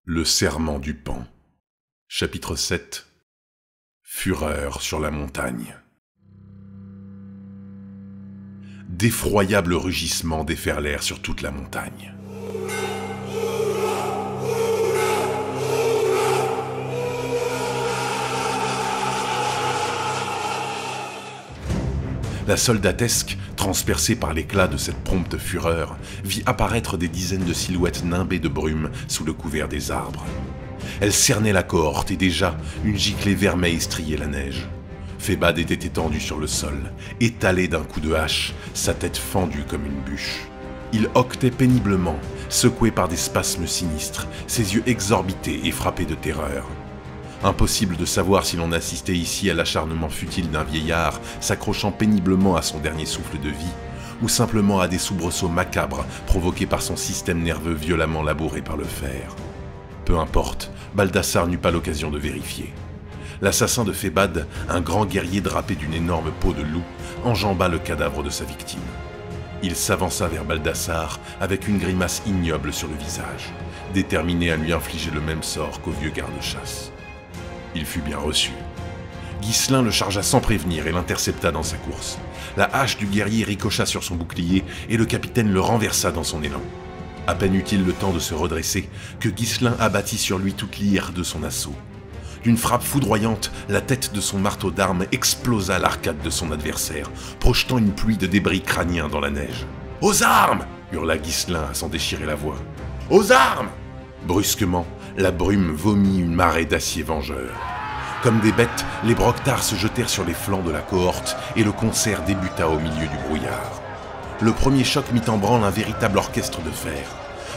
Le serment du Pan. Chapitre 7. Fureur sur la montagne. D'effroyables rugissements déferlèrent sur toute la montagne. La soldatesque, transpercée par l'éclat de cette prompte fureur, vit apparaître des dizaines de silhouettes nimbées de brume sous le couvert des arbres. Elle cernait la cohorte et déjà, une giclée vermeille striait la neige. Fébad était étendu sur le sol, étalé d'un coup de hache, sa tête fendue comme une bûche. Il hoquetait péniblement, secoué par des spasmes sinistres, ses yeux exorbités et frappés de terreur. Impossible de savoir si l'on assistait ici à l'acharnement futile d'un vieillard s'accrochant péniblement à son dernier souffle de vie, ou simplement à des soubresauts macabres provoqués par son système nerveux violemment labouré par le fer. Peu importe, Baldassar n'eut pas l'occasion de vérifier. L'assassin de Fébad, un grand guerrier drapé d'une énorme peau de loup, enjamba le cadavre de sa victime. Il s'avança vers Baldassar avec une grimace ignoble sur le visage, déterminé à lui infliger le même sort qu'au vieux garde-chasse. Il fut bien reçu. Ghislain le chargea sans prévenir et l'intercepta dans sa course. La hache du guerrier ricocha sur son bouclier et le capitaine le renversa dans son élan. À peine eut-il le temps de se redresser que Ghislain abattit sur lui toute l'ire de son assaut. D'une frappe foudroyante, la tête de son marteau d'armes explosa l'arcade de son adversaire, projetant une pluie de débris crâniens dans la neige. « Aux armes !» hurla Ghislain à s'en déchirer la voix. « Aux armes !» Brusquement, la brume vomit une marée d'acier vengeur. Comme des bêtes, les Broctars se jetèrent sur les flancs de la cohorte et le concert débuta au milieu du brouillard. Le premier choc mit en branle un véritable orchestre de fer.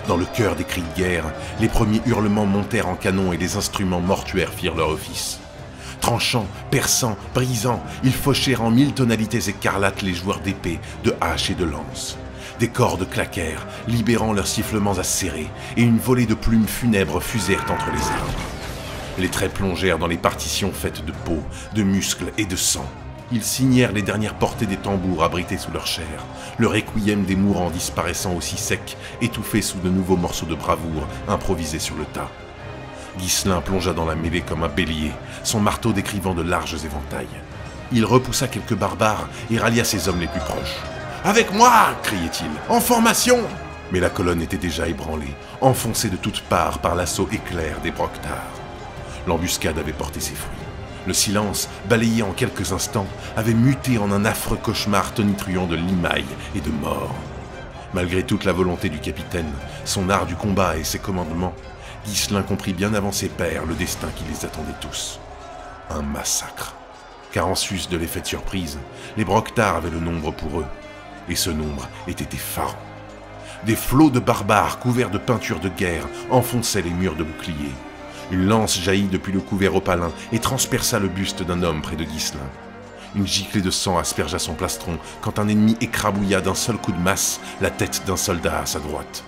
Dans le cœur des cris de guerre, les premiers hurlements montèrent en canon et les instruments mortuaires firent leur office. Tranchant, perçant, brisant, ils fauchèrent en 1000 tonalités écarlates les joueurs d'épée, de haches et de lances. Des cordes claquèrent, libérant leurs sifflements acérés, et une volée de plumes funèbres fusèrent entre les arbres. Les traits plongèrent dans les partitions faites de peau, de muscles et de sang. Ils signèrent les dernières portées des tambours abrités sous leur chair, le requiem des mourants disparaissant aussi sec, étouffé sous de nouveaux morceaux de bravoure improvisés sur le tas. Ghislain plongea dans la mêlée comme un bélier, son marteau décrivant de larges éventails. Il repoussa quelques barbares et rallia ses hommes les plus proches. « Avec moi !» criait-il. « En formation !» Mais la colonne était déjà ébranlée, enfoncée de toutes parts par l'assaut éclair des Broctars. L'embuscade avait porté ses fruits. Le silence, balayé en quelques instants, avait muté en un affreux cauchemar tonitruant de limailles et de mort. Malgré toute la volonté du capitaine, son art du combat et ses commandements, Ghislain comprit bien avant ses pairs le destin qui les attendait tous. Un massacre. Car en sus de l'effet de surprise, les Broctars avaient le nombre pour eux. Et ce nombre était effarant. Des flots de barbares couverts de peintures de guerre enfonçaient les murs de boucliers. Une lance jaillit depuis le couvert opalin et transperça le buste d'un homme près de Ghislain. Une giclée de sang aspergea son plastron quand un ennemi écrabouilla d'un seul coup de masse la tête d'un soldat à sa droite.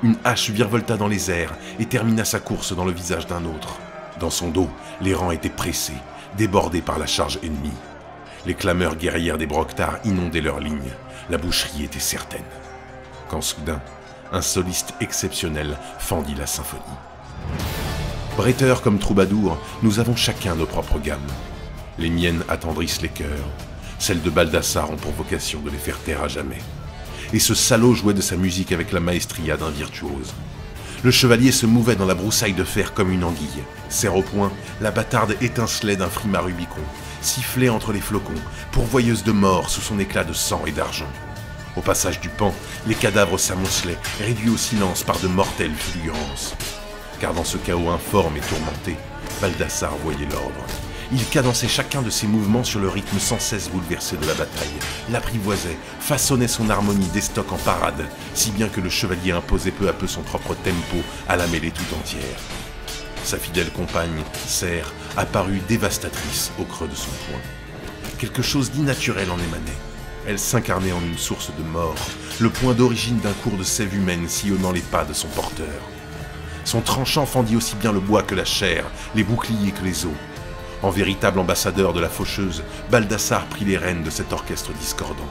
Une hache virevolta dans les airs et termina sa course dans le visage d'un autre. Dans son dos, les rangs étaient pressés, débordés par la charge ennemie. Les clameurs guerrières des Broctars inondaient leurs lignes. La boucherie était certaine. Quand soudain, un soliste exceptionnel fendit la symphonie. Breteurs comme troubadours, nous avons chacun nos propres gammes. Les miennes attendrissent les cœurs. Celles de Baldassar ont pour vocation de les faire taire à jamais. Et ce salaud jouait de sa musique avec la maestria d'un virtuose. Le chevalier se mouvait dans la broussaille de fer comme une anguille. Serre au poing, la bâtarde étincelait d'un frimas Rubicon, sifflait entre les flocons, pourvoyeuse de mort sous son éclat de sang et d'argent. Au passage du pan, les cadavres s'amoncelaient, réduits au silence par de mortelles fulgurances. Car dans ce chaos informe et tourmenté, Baldassar voyait l'ordre. Il cadençait chacun de ses mouvements sur le rythme sans cesse bouleversé de la bataille, l'apprivoisait, façonnait son harmonie d'estoc en parade, si bien que le chevalier imposait peu à peu son propre tempo à la mêlée tout entière. Sa fidèle compagne, Serre, apparut dévastatrice au creux de son poing. Quelque chose d'innaturel en émanait. Elle s'incarnait en une source de mort, le point d'origine d'un cours de sève humaine sillonnant les pas de son porteur. Son tranchant fendit aussi bien le bois que la chair, les boucliers que les os. En véritable ambassadeur de la faucheuse, Baldassar prit les rênes de cet orchestre discordant.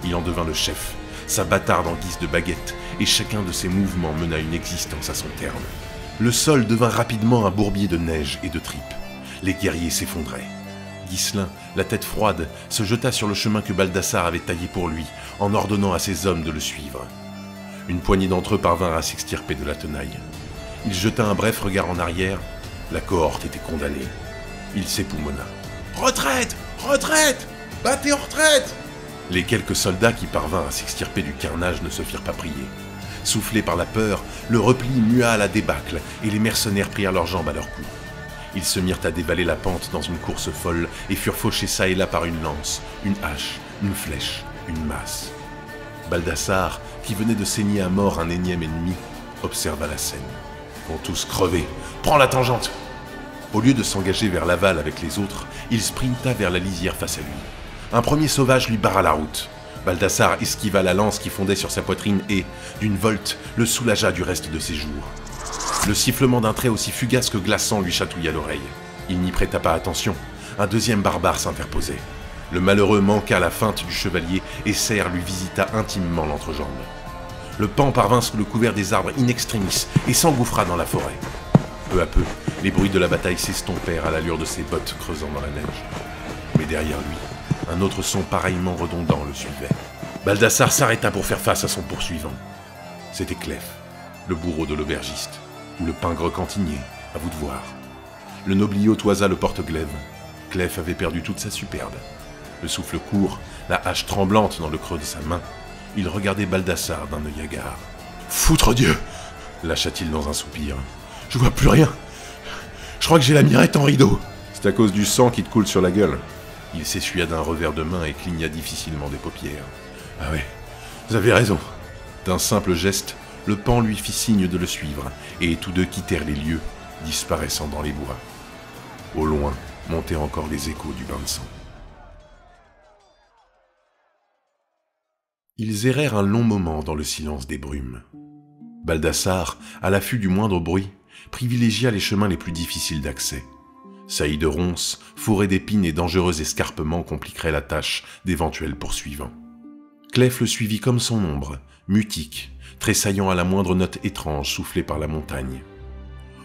Il en devint le chef, sa bâtarde en guise de baguette, et chacun de ses mouvements mena une existence à son terme. Le sol devint rapidement un bourbier de neige et de tripes. Les guerriers s'effondraient. Ghislain, la tête froide, se jeta sur le chemin que Baldassare avait taillé pour lui, en ordonnant à ses hommes de le suivre. Une poignée d'entre eux parvinrent à s'extirper de la tenaille. Il jeta un bref regard en arrière. La cohorte était condamnée. Il s'époumonna. « Retraite! Retraite! Battez en retraite !» Les quelques soldats qui parvinrent à s'extirper du carnage ne se firent pas prier. Soufflés par la peur, le repli mua à la débâcle et les mercenaires prirent leurs jambes à leur cou. Ils se mirent à dévaler la pente dans une course folle et furent fauchés çà et là par une lance, une hache, une flèche, une masse. Baldassare, qui venait de saigner à mort un énième ennemi, observa la scène. « Vont tous crever. Prends la tangente !» Au lieu de s'engager vers l'aval avec les autres, il sprinta vers la lisière face à lui. Un premier sauvage lui barra la route. Baldassare esquiva la lance qui fondait sur sa poitrine et, d'une volte, le soulagea du reste de ses jours. Le sifflement d'un trait aussi fugace que glaçant lui chatouilla l'oreille. Il n'y prêta pas attention. Un deuxième barbare s'interposait. Le malheureux manqua la feinte du chevalier et Serre lui visita intimement l'entrejambe. Le paon parvint sous le couvert des arbres in extremis et s'engouffra dans la forêt. Peu à peu, les bruits de la bataille s'estompèrent à l'allure de ses bottes creusant dans la neige. Mais derrière lui, un autre son pareillement redondant le suivait. Baldassare s'arrêta pour faire face à son poursuivant. C'était Clef, le bourreau de l'aubergiste, ou le pingre cantinier, à vous de voir. Le nobliau toisa le porte-glaive. Clef avait perdu toute sa superbe. Le souffle court, la hache tremblante dans le creux de sa main, il regardait Baldassare d'un œil hagard. « Foutre Dieu !» lâcha-t-il dans un soupir. « Je vois plus rien. Je crois que j'ai la mirette en rideau. » « C'est à cause du sang qui te coule sur la gueule. » Il s'essuya d'un revers de main et cligna difficilement des paupières. « Ah ouais, vous avez raison. » D'un simple geste, le paon lui fit signe de le suivre, et tous deux quittèrent les lieux, disparaissant dans les bois. Au loin montaient encore les échos du bain de sang. Ils errèrent un long moment dans le silence des brumes. Baldassare, à l'affût du moindre bruit, privilégia les chemins les plus difficiles d'accès. Saillies de ronces, fourrés d'épines et dangereux escarpements compliqueraient la tâche d'éventuels poursuivants. Clef le suivit comme son ombre, mutique, tressaillant à la moindre note étrange soufflée par la montagne.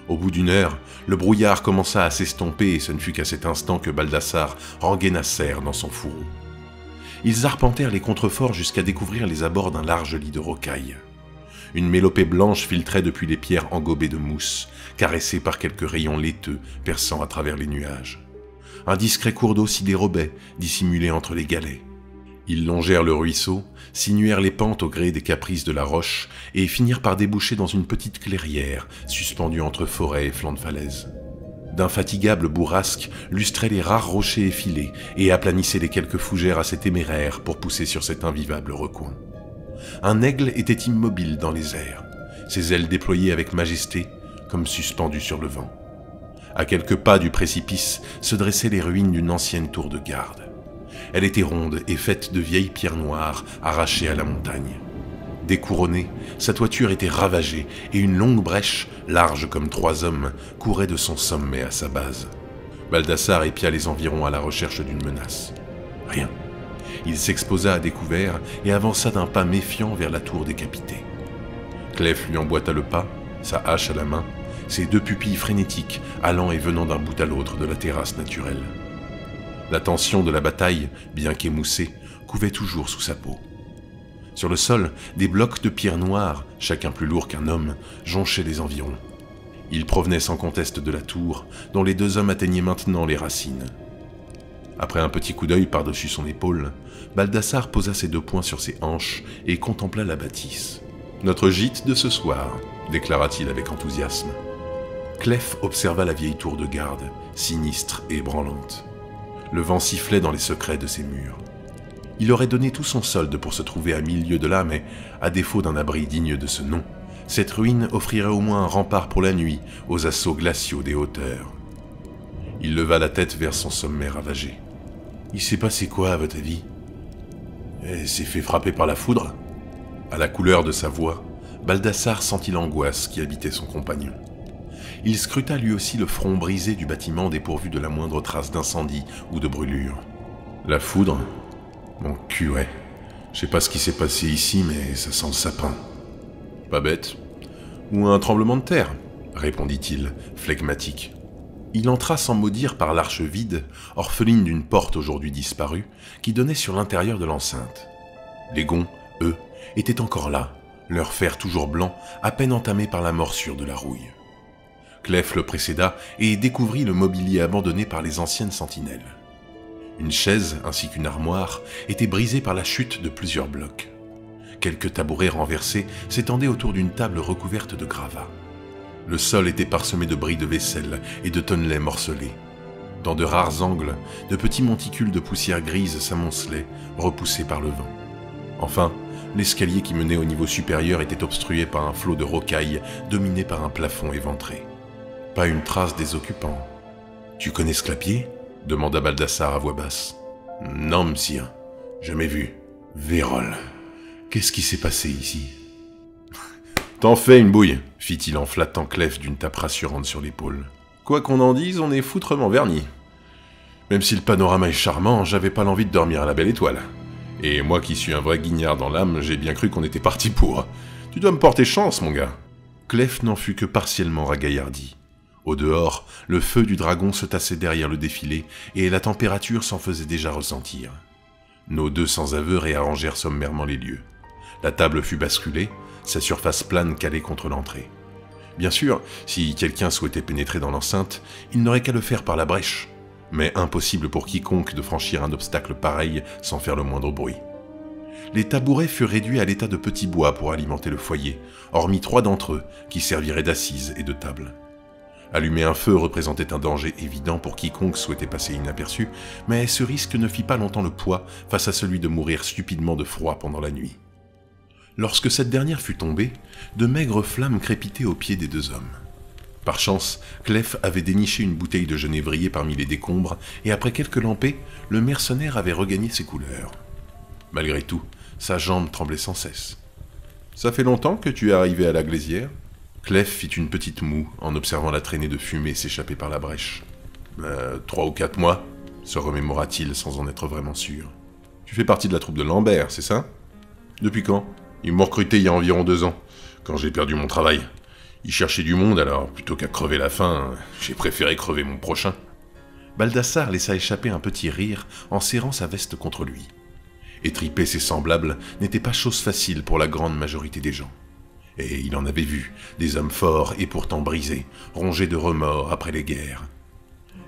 Au bout d'une heure, le brouillard commença à s'estomper et ce ne fut qu'à cet instant que Baldassare rengaina Serre dans son fourreau. Ils arpentèrent les contreforts jusqu'à découvrir les abords d'un large lit de rocailles. Une mélopée blanche filtrait depuis les pierres engobées de mousse, caressée par quelques rayons laiteux perçant à travers les nuages. Un discret cours d'eau s'y dérobait, dissimulé entre les galets. Ils longèrent le ruisseau, sinuèrent les pentes au gré des caprices de la roche et finirent par déboucher dans une petite clairière, suspendue entre forêt et flanc de falaise. D'infatigables bourrasques lustraient les rares rochers effilés et aplanissaient les quelques fougères assez téméraires pour pousser sur cet invivable recoin. Un aigle était immobile dans les airs, ses ailes déployées avec majesté, comme suspendues sur le vent. À quelques pas du précipice se dressaient les ruines d'une ancienne tour de garde. Elle était ronde et faite de vieilles pierres noires arrachées à la montagne. Découronnée, sa toiture était ravagée et une longue brèche, large comme 3 hommes, courait de son sommet à sa base. Baldassare épia les environs à la recherche d'une menace. Rien. Il s'exposa à découvert et avança d'un pas méfiant vers la tour décapitée. Clef lui emboîta le pas, sa hache à la main, ses 2 pupilles frénétiques allant et venant d'un bout à l'autre de la terrasse naturelle. La tension de la bataille, bien qu'émoussée, couvait toujours sous sa peau. Sur le sol, des blocs de pierre noire, chacun plus lourd qu'un homme, jonchaient les environs. Ils provenaient sans conteste de la tour, dont les 2 hommes atteignaient maintenant les racines. Après un petit coup d'œil par-dessus son épaule, Baldassare posa ses 2 poings sur ses hanches et contempla la bâtisse. « Notre gîte de ce soir », déclara-t-il avec enthousiasme. Clef observa la vieille tour de garde, sinistre et ébranlante. Le vent sifflait dans les secrets de ses murs. Il aurait donné tout son solde pour se trouver à 1000 lieues de là, mais, à défaut d'un abri digne de ce nom, cette ruine offrirait au moins un rempart pour la nuit aux assauts glaciaux des hauteurs. Il leva la tête vers son sommet ravagé. « Il s'est passé quoi, à votre avis ? Elle s'est fait frapper par la foudre ?» À la couleur de sa voix, Baldassare sentit l'angoisse qui habitait son compagnon. Il scruta lui aussi le front brisé du bâtiment dépourvu de la moindre trace d'incendie ou de brûlure. « La foudre ? Mon cul, ouais. Je sais pas ce qui s'est passé ici, mais ça sent le sapin. Pas bête. Ou un tremblement de terre. répondit-il, flegmatique. Il entra sans mot dire par l'arche vide, orpheline d'une porte aujourd'hui disparue, qui donnait sur l'intérieur de l'enceinte. Les gonds, eux, étaient encore là, leur fer toujours blanc, à peine entamé par la morsure de la rouille. Clef le précéda et découvrit le mobilier abandonné par les anciennes sentinelles. Une chaise ainsi qu'une armoire étaient brisées par la chute de plusieurs blocs. Quelques tabourets renversés s'étendaient autour d'une table recouverte de gravats. Le sol était parsemé de bris de vaisselle et de tonnelets morcelés. Dans de rares angles, de petits monticules de poussière grise s'amoncelaient, repoussés par le vent. Enfin, l'escalier qui menait au niveau supérieur était obstrué par un flot de rocailles dominé par un plafond éventré. Pas une trace des occupants. « Tu connais ce clapier ?» demanda Baldassare à voix basse. « Non, monsieur, jamais vu. »« Vérole, qu'est-ce qui s'est passé ici ?»« T'en fais une bouille !» fit-il en flattant Clef d'une tape rassurante sur l'épaule. « Quoi qu'on en dise, on est foutrement vernis. Même si le panorama est charmant, j'avais pas l'envie de dormir à la belle étoile. Et moi qui suis un vrai guignard dans l'âme, j'ai bien cru qu'on était parti pour. Tu dois me porter chance, mon gars. » Clef n'en fut que partiellement ragaillardi. Au dehors, le feu du dragon se tassait derrière le défilé et la température s'en faisait déjà ressentir. Nos deux sans-aveux réarrangèrent sommairement les lieux. La table fut basculée, sa surface plane calée contre l'entrée. Bien sûr, si quelqu'un souhaitait pénétrer dans l'enceinte, il n'aurait qu'à le faire par la brèche, mais impossible pour quiconque de franchir un obstacle pareil sans faire le moindre bruit. Les tabourets furent réduits à l'état de petits bois pour alimenter le foyer, hormis 3 d'entre eux qui serviraient d'assises et de table. Allumer un feu représentait un danger évident pour quiconque souhaitait passer inaperçu, mais ce risque ne fit pas longtemps le poids face à celui de mourir stupidement de froid pendant la nuit. Lorsque cette dernière fut tombée, de maigres flammes crépitaient aux pieds des 2 hommes. Par chance, Clef avait déniché une bouteille de genévrier parmi les décombres, et après quelques lampées, le mercenaire avait regagné ses couleurs. Malgré tout, sa jambe tremblait sans cesse. « Ça fait longtemps que tu es arrivé à la Glaisière ?» Clef fit une petite moue en observant la traînée de fumée s'échapper par la brèche. 3 ou 4 mois, se remémora-t-il sans en être vraiment sûr. Tu fais partie de la troupe de Lambert, c'est ça? Depuis quand? Ils m'ont recruté il y a environ 2 ans, quand j'ai perdu mon travail. Ils cherchaient du monde, alors plutôt qu'à crever la faim, j'ai préféré crever mon prochain. Baldassare laissa échapper un petit rire en serrant sa veste contre lui. Étriper ses semblables n'était pas chose facile pour la grande majorité des gens. Et il en avait vu, des hommes forts et pourtant brisés, rongés de remords après les guerres.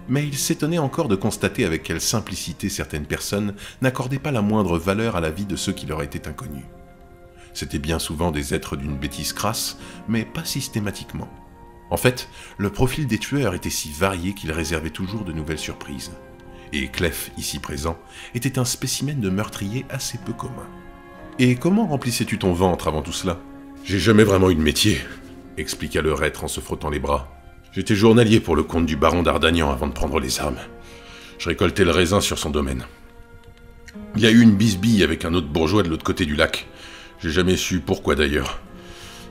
Mais il s'étonnait encore de constater avec quelle simplicité certaines personnes n'accordaient pas la moindre valeur à la vie de ceux qui leur étaient inconnus. C'étaient bien souvent des êtres d'une bêtise crasse, mais pas systématiquement. En fait, le profil des tueurs était si varié qu'il réservait toujours de nouvelles surprises. Et Clef, ici présent, était un spécimen de meurtrier assez peu commun. Et comment remplissais-tu ton ventre avant tout cela ? J'ai jamais vraiment eu de métier, expliqua le reître en se frottant les bras. J'étais journalier pour le compte du baron d'Ardagnan avant de prendre les armes. Je récoltais le raisin sur son domaine. Il y a eu une bisbille avec un autre bourgeois de l'autre côté du lac. J'ai jamais su pourquoi d'ailleurs.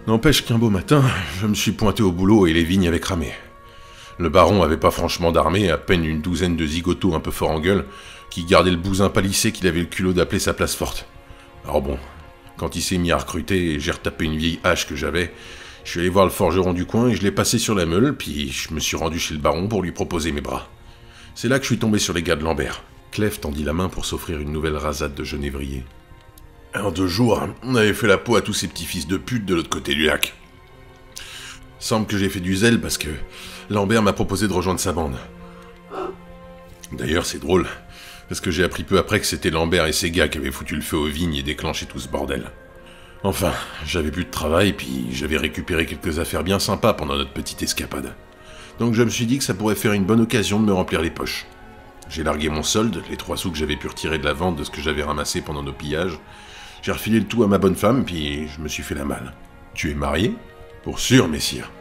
N'empêche qu'un beau matin, je me suis pointé au boulot et les vignes avaient cramé. Le baron avait pas franchement d'armée, à peine une douzaine de zigotos un peu forts en gueule, qui gardaient le bousin palissé qu'il avait le culot d'appeler sa place forte. Alors bon, quand il s'est mis à recruter, j'ai retapé une vieille hache que j'avais. Je suis allé voir le forgeron du coin et je l'ai passé sur la meule, puis je me suis rendu chez le baron pour lui proposer mes bras. C'est là que je suis tombé sur les gars de Lambert. Clef tendit la main pour s'offrir une nouvelle rasade de genévrier. En 2 jours, on avait fait la peau à tous ces petits fils de pute de l'autre côté du lac. Semble que j'ai fait du zèle parce que Lambert m'a proposé de rejoindre sa bande. D'ailleurs, c'est drôle, parce que j'ai appris peu après que c'était Lambert et ses gars qui avaient foutu le feu aux vignes et déclenché tout ce bordel. Enfin, j'avais plus de travail, puis j'avais récupéré quelques affaires bien sympas pendant notre petite escapade. Donc je me suis dit que ça pourrait faire une bonne occasion de me remplir les poches. J'ai largué mon solde, les 3 sous que j'avais pu retirer de la vente de ce que j'avais ramassé pendant nos pillages. J'ai refilé le tout à ma bonne femme, puis je me suis fait la malle. Tu es marié? Pour sûr, messire.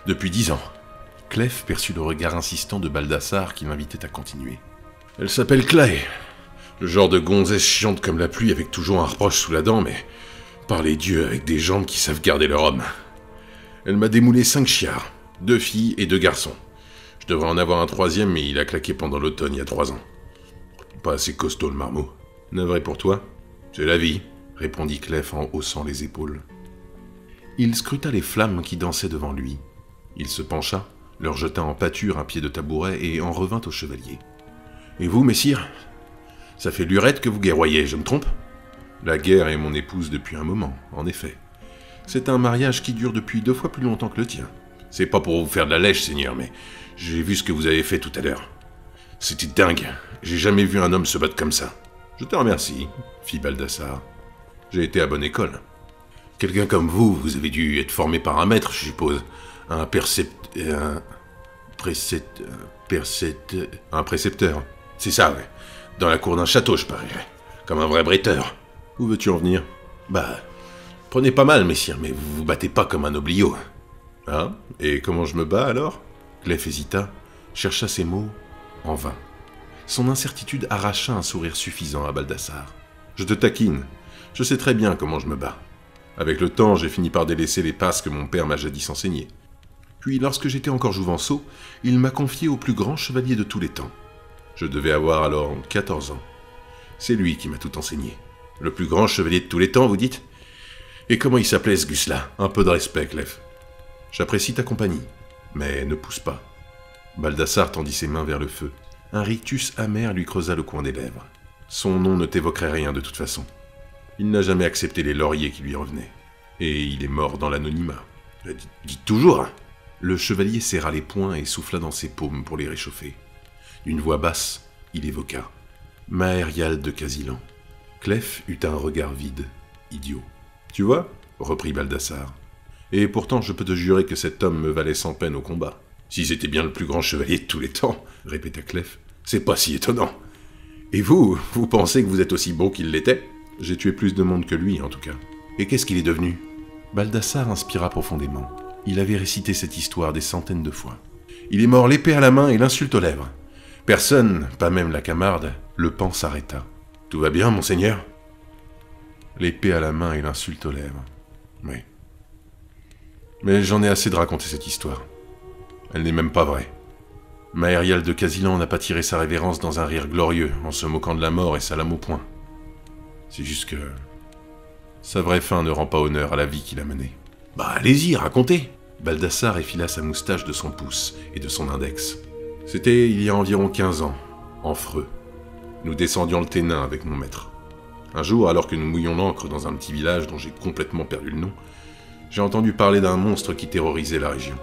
Depuis 10 ans. Clef perçut le regard insistant de Baldassare qui l'invitait à continuer. Elle s'appelle Clay. Le genre de gonzesse chiante comme la pluie avec toujours un reproche sous la dent, mais par les dieux avec des jambes qui savent garder leur homme. Elle m'a démoulé 5 chiards, 2 filles et 2 garçons. Je devrais en avoir un 3e, mais il a claqué pendant l'automne il y a 3 ans. Pas assez costaud le marmot. Navré pour toi? C'est la vie, répondit Clef en haussant les épaules. Il scruta les flammes qui dansaient devant lui. Il se pencha, leur jeta en pâture un pied de tabouret et en revint au chevalier. « Et vous, messire? Ça fait lurette que vous guerroyez, je me trompe ?» La guerre est mon épouse depuis un moment, en effet. C'est un mariage qui dure depuis 2 fois plus longtemps que le tien. C'est pas pour vous faire de la lèche, seigneur, mais j'ai vu ce que vous avez fait tout à l'heure. C'était dingue, j'ai jamais vu un homme se battre comme ça. Je te remercie, fit Baldassare. J'ai été à bonne école. Quelqu'un comme vous, vous avez dû être formé par un maître, je suppose. Un précepteur. C'est ça, ouais. Dans la cour d'un château, je parierais. Comme un vrai bretteur. Où veux-tu en venir? Bah, prenez pas mal, messire, mais vous vous battez pas comme un oblio. Ah, et comment je me bats, alors? Clef hésita, chercha ses mots, en vain. Son incertitude arracha un sourire suffisant à Baldassare. Je te taquine. Je sais très bien comment je me bats. Avec le temps, j'ai fini par délaisser les passes que mon père m'a jadis enseignées. Puis, lorsque j'étais encore jouvenceau, il m'a confié au plus grand chevalier de tous les temps. Je devais avoir alors 14 ans. C'est lui qui m'a tout enseigné. Le plus grand chevalier de tous les temps, vous dites? Et comment il s'appelait ce gus-là? Un peu de respect, Clef. J'apprécie ta compagnie, mais ne pousse pas. Baldassare tendit ses mains vers le feu. Un rictus amer lui creusa le coin des lèvres. Son nom ne t'évoquerait rien de toute façon. Il n'a jamais accepté les lauriers qui lui revenaient. Et il est mort dans l'anonymat. Dites toujours. Le chevalier serra les poings et souffla dans ses paumes pour les réchauffer. D'une voix basse, il évoqua Maërial de Casilan. Clef eut un regard vide, idiot. Tu vois, reprit Baldassare. Et pourtant je peux te jurer que cet homme me valait sans peine au combat. Si c'était bien le plus grand chevalier de tous les temps, répéta Clef, c'est pas si étonnant. Et vous pensez que vous êtes aussi bon qu'il l'était? J'ai tué plus de monde que lui, en tout cas. Et qu'est-ce qu'il est devenu? Baldassare inspira profondément. Il avait récité cette histoire des centaines de fois. Il est mort l'épée à la main et l'insulte aux lèvres. Personne, pas même la Camarde, le pan s'arrêta. Tout va bien, monseigneur? L'épée à la main et l'insulte aux lèvres. Oui. Mais j'en ai assez de raconter cette histoire. Elle n'est même pas vraie. Maërial de Casilan n'a pas tiré sa révérence dans un rire glorieux, en se moquant de la mort et sa lame au poing. C'est juste que sa vraie fin ne rend pas honneur à la vie qu'il a menée. Bah allez-y, racontez. Baldassare effila sa moustache de son pouce et de son index. C'était il y a environ 15 ans, en Freux. Nous descendions le Ténin avec mon maître. Un jour, alors que nous mouillions l'ancre dans un petit village dont j'ai complètement perdu le nom, j'ai entendu parler d'un monstre qui terrorisait la région.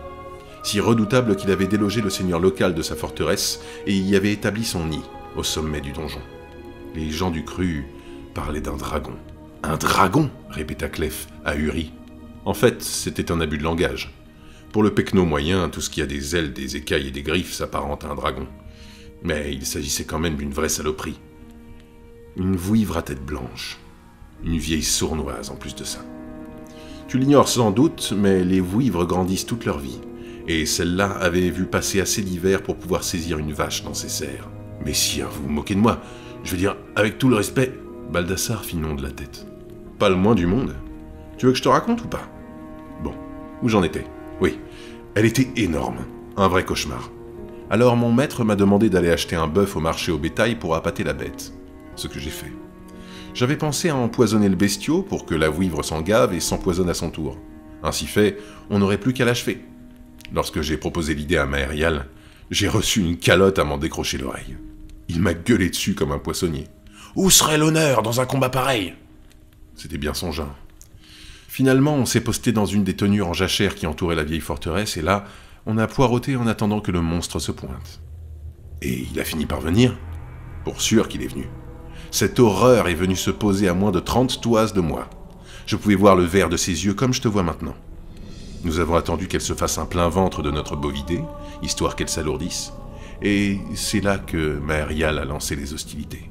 Si redoutable qu'il avait délogé le seigneur local de sa forteresse et y avait établi son nid, au sommet du donjon. Les gens du cru parlaient d'un dragon. Un dragon, répéta Clef, ahuri. En fait, c'était un abus de langage. Pour le pecno moyen, tout ce qui a des ailes, des écailles et des griffes s'apparente à un dragon. Mais il s'agissait quand même d'une vraie saloperie. Une vouivre à tête blanche. Une vieille sournoise en plus de ça. Tu l'ignores sans doute, mais les vouivres grandissent toute leur vie. Et celle-là avait vu passer assez d'hiver pour pouvoir saisir une vache dans ses serres. Messire, vous vous moquez de moi. Je veux dire, avec tout le respect... Baldassare fit non de la tête. Pas le moins du monde. Tu veux que je te raconte ou pas? Bon, où j'en étais? Oui, elle était énorme. Un vrai cauchemar. Alors mon maître m'a demandé d'aller acheter un bœuf au marché au bétail pour appâter la bête. Ce que j'ai fait. J'avais pensé à empoisonner le bestiau pour que la vouivre s'en gave et s'empoisonne à son tour. Ainsi fait, on n'aurait plus qu'à l'achever. Lorsque j'ai proposé l'idée à Maërial, j'ai reçu une calotte à m'en décrocher l'oreille. Il m'a gueulé dessus comme un poissonnier. Où serait l'honneur dans un combat pareil? C'était bien son genre. Finalement, on s'est posté dans une des tenures en jachère qui entourait la vieille forteresse, et là, on a poireauté en attendant que le monstre se pointe. Et il a fini par venir. Pour sûr qu'il est venu. Cette horreur est venue se poser à moins de 30 toises de moi. Je pouvais voir le vert de ses yeux comme je te vois maintenant. Nous avons attendu qu'elle se fasse un plein ventre de notre bovidé, histoire qu'elle s'alourdisse, et c'est là que Maërial a lancé les hostilités.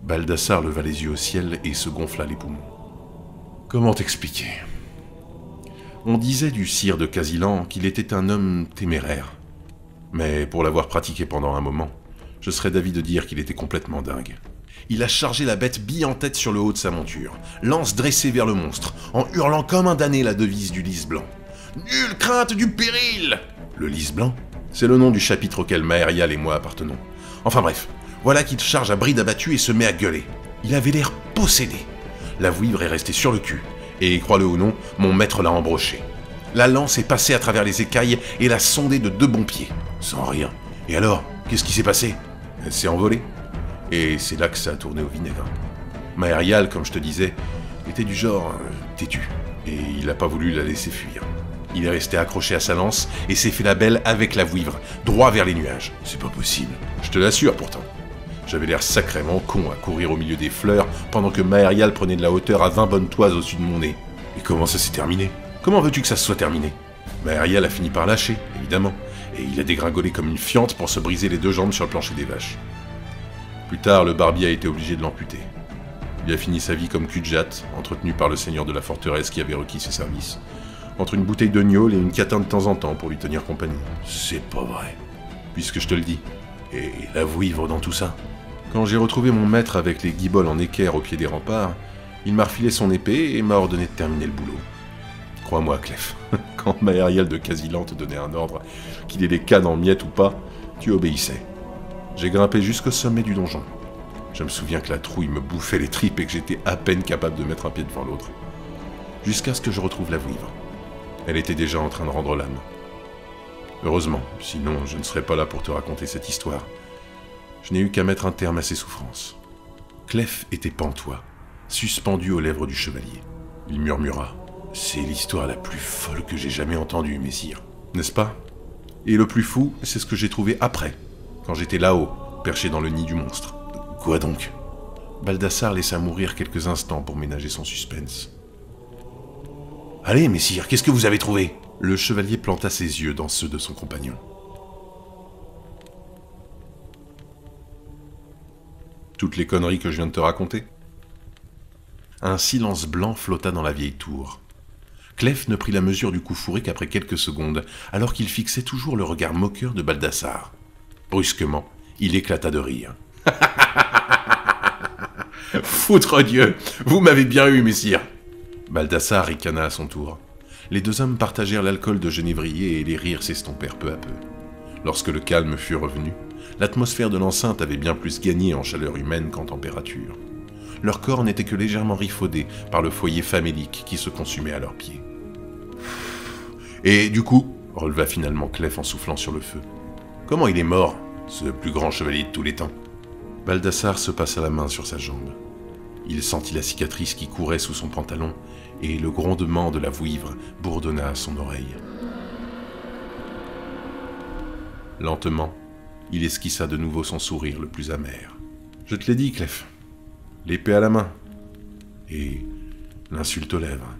Baldassare leva les yeux au ciel et se gonfla les poumons. Comment t'expliquer? On disait du sire de Casilan qu'il était un homme téméraire. Mais pour l'avoir pratiqué pendant un moment, je serais d'avis de dire qu'il était complètement dingue. Il a chargé la bête bille en tête sur le haut de sa monture, lance dressée vers le monstre, en hurlant comme un damné la devise du lys blanc. « Nulle crainte du péril !» Le lys blanc, c'est le nom du chapitre auquel Maërial et moi appartenons. Enfin bref, voilà qu'il charge à bride abattue et se met à gueuler. Il avait l'air possédé. La vouivre est restée sur le cul, et crois-le ou non, mon maître l'a embroché. La lance est passée à travers les écailles et l'a sondé de 2 bons pieds. Sans rien. Et alors, qu'est-ce qui s'est passé? Elle s'est envolée. Et c'est là que ça a tourné au vinaigre. Maërial, comme je te disais, était du genre têtu. Et il n'a pas voulu la laisser fuir. Il est resté accroché à sa lance et s'est fait la belle avec la vouivre, droit vers les nuages. C'est pas possible. Je te l'assure pourtant. J'avais l'air sacrément con à courir au milieu des fleurs pendant que Maërial prenait de la hauteur à 20 bonnes toises au-dessus de mon nez. Et comment ça s'est terminé? Comment veux-tu que ça se soit terminé? Maërial a fini par lâcher, évidemment, et il a dégringolé comme une fiente pour se briser les 2 jambes sur le plancher des vaches. Plus tard, le barbier a été obligé de l'amputer. Il a fini sa vie comme cul-de-jatte, entretenu par le seigneur de la forteresse qui avait requis ses services, entre une bouteille de gnôle et une catin de temps en temps pour lui tenir compagnie. C'est pas vrai. Puisque je te le dis. Et la vouivre dans tout ça. Quand j'ai retrouvé mon maître avec les guiboles en équerre au pied des remparts, il m'a refilé son épée et m'a ordonné de terminer le boulot. Crois-moi, Clef, quand Maërial de Casilan te donnait un ordre, qu'il ait les cannes en miettes ou pas, tu obéissais. J'ai grimpé jusqu'au sommet du donjon. Je me souviens que la trouille me bouffait les tripes et que j'étais à peine capable de mettre un pied devant l'autre. Jusqu'à ce que je retrouve la vouivre. Elle était déjà en train de rendre l'âme. Heureusement, sinon je ne serais pas là pour te raconter cette histoire. Je n'ai eu qu'à mettre un terme à ses souffrances. Clef était pantois, suspendu aux lèvres du chevalier. Il murmura « C'est l'histoire la plus folle que j'ai jamais entendue, messire. N'est-ce pas? Et le plus fou, c'est ce que j'ai trouvé après, quand j'étais là-haut, perché dans le nid du monstre. Quoi donc? Baldassare laissa mourir quelques instants pour ménager son suspense. Allez, messire, qu'est-ce que vous avez trouvé? Le chevalier planta ses yeux dans ceux de son compagnon. Toutes les conneries que je viens de te raconter? Un silence blanc flotta dans la vieille tour. Clef ne prit la mesure du coup fourré qu'après quelques secondes, alors qu'il fixait toujours le regard moqueur de Baldassare. Brusquement, il éclata de rire. « Foutre Dieu, vous m'avez bien eu, messire !» Baldassare ricana à son tour. Les 2 hommes partagèrent l'alcool de genévrier et les rires s'estompèrent peu à peu. Lorsque le calme fut revenu, l'atmosphère de l'enceinte avait bien plus gagné en chaleur humaine qu'en température. Leur corps n'était que légèrement rifaudé par le foyer famélique qui se consumait à leurs pieds. « Et du coup, releva finalement Clef en soufflant sur le feu, comment il est mort, ce plus grand chevalier de tous les temps ?» Baldassare se passa la main sur sa jambe. Il sentit la cicatrice qui courait sous son pantalon et le grondement de la vouivre bourdonna à son oreille. Lentement, il esquissa de nouveau son sourire le plus amer. « Je te l'ai dit, Clef, l'épée à la main et l'insulte aux lèvres.